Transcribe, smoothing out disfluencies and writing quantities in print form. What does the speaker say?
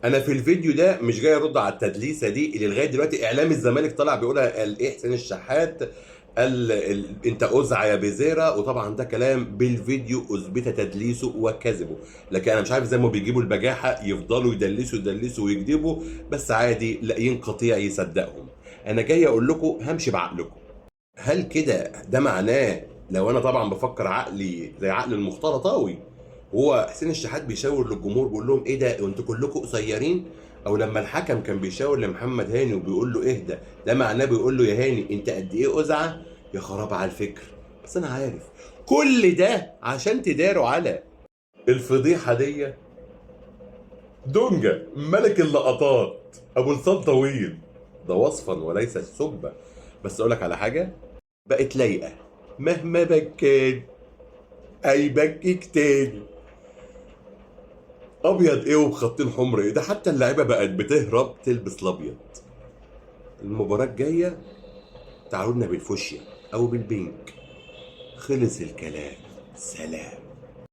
انا في الفيديو ده مش جاي ارد على التدليسه دي اللي لغايه دلوقتي اعلام الزمالك طلع بيقولها. قال ايه حسين الشحات؟ قال انت ازعى يا بزيره، وطبعا ده كلام بالفيديو اثبت تدليسه وكذبه. لكن انا مش عارف زي ما بيجيبوا البجاحه يفضلوا يدلسوا يدلسوا ويكذبوا، بس عادي لاقيين قطيع يصدقهم. انا جاي اقول لكم همشي بعقلكم. هل كده ده معناه، لو انا طبعا بفكر عقلي زي عقل المختلطاوي، هو حسين الشحات بيشاور للجمهور بيقول لهم ايه ده انتوا كلكم قصيرين؟ او لما الحكم كان بيشاور لمحمد هاني وبيقول له اهدى، ده معناه بيقول له يا هاني انت قد ايه ازعه؟ يا خراب على الفكر. بس انا عارف كل ده عشان تداروا على الفضيحه دي. دونجا ملك اللقطات ابو لسان طويل، ده وصفا وليس سبا. بس اقول لك على حاجه، بقت لايقه مهما بكان هيبكيك تاني. ابيض ايه وبخطين حمر ايه؟ ده حتى اللعيبه بقت بتهرب تلبس الابيض. المباراه الجايه تعالوا لنا بالفوشيا او بالبينك. خلص الكلام، سلام.